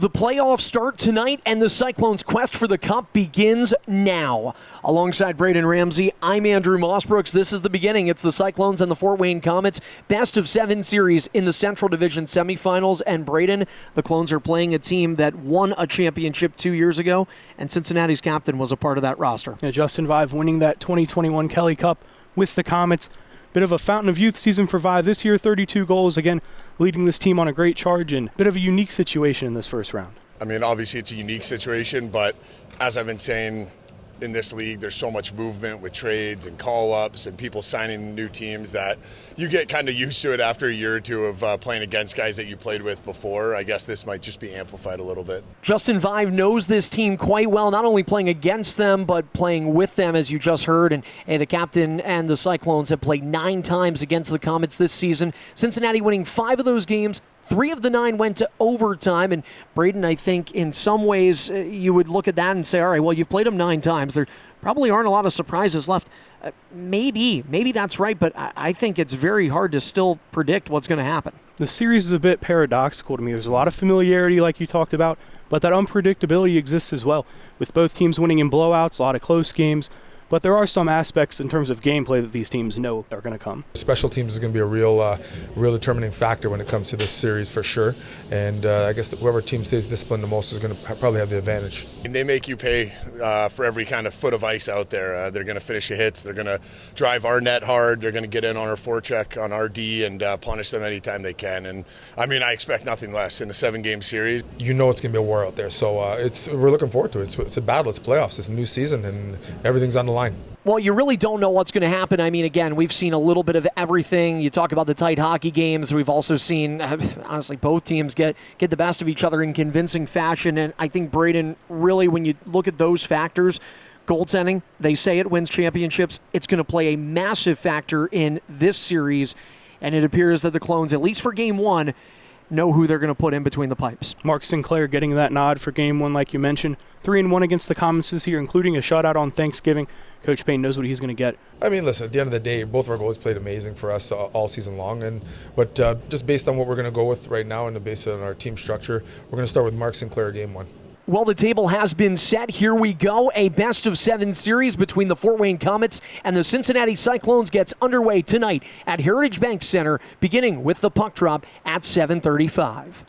The playoffs start tonight, and the Cyclones' quest for the Cup begins now. Alongside Braden Ramsey, I'm Andrew Mossbrooks. This is the beginning. It's the Cyclones and the Fort Wayne Komets best-of-7 series in the Central Division semifinals. And Braden, the Clones are playing a team that won a championship 2 years ago, and Cincinnati's captain was a part of that roster. Yeah, Justin Vive winning that 2021 Kelly Cup with the Komets. Bit of a fountain of youth season for Vive this year, 32 goals, again, leading this team on a great charge, and bit of a unique situation in this first round. I mean, obviously it's a unique situation, but as I've been saying, in this league, there's so much movement with trades and call-ups and people signing new teams that you get kind of used to it after a year or two of playing against guys that you played with before. I guess this might just be amplified a little bit. Justin Vive knows this team quite well, not only playing against them, but playing with them, as you just heard. And the captain and the Cyclones have played 9 times against the Komets this season. Cincinnati winning 5 of those games. 3 of the 9 went to overtime, and Braden, I think in some ways you would look at that and say, all right, well, you've played them 9 times. There probably aren't a lot of surprises left. Maybe that's right, but I think it's very hard to still predict what's going to happen. The series is a bit paradoxical to me. There's a lot of familiarity, like you talked about, but that unpredictability exists as well, with both teams winning in blowouts, a lot of close games. But there are some aspects in terms of gameplay that these teams know are going to come. Special teams is going to be a real determining factor when it comes to this series for sure. And I guess that whoever team stays disciplined the most is going to probably have the advantage. And they make you pay for every kind of foot of ice out there. They're going to finish the hits. They're going to drive our net hard. They're going to get in on our forecheck, on our D, and punish them anytime they can. And I mean, I expect nothing less in a 7-game series. You know it's going to be a war out there. So we're looking forward to it. It's a battle. It's playoffs. It's a new season, and everything's on the line. Well, you really don't know what's going to happen. I mean, again, we've seen a little bit of everything. You talk about the tight hockey games. We've also seen, honestly, both teams get the best of each other in convincing fashion. And I think, Braden, really, when you look at those factors, goaltending, they say it wins championships. It's going to play a massive factor in this series. And it appears that the Clones, at least for Game 1, know who they're going to put in between the pipes. Mark Sinclair getting that nod for Game 1, like you mentioned. 3-1 against the Komets this year, including a shutout on Thanksgiving. Coach Payne knows what he's going to get. I mean, listen, at the end of the day, both of our goalies played amazing for us all season long. But just based on what we're going to go with right now and based on our team structure, we're going to start with Mark Sinclair Game 1. Well, the table has been set. Here we go. A best-of-7 series between the Fort Wayne Komets and the Cincinnati Cyclones gets underway tonight at Heritage Bank Center, beginning with the puck drop at 7:35.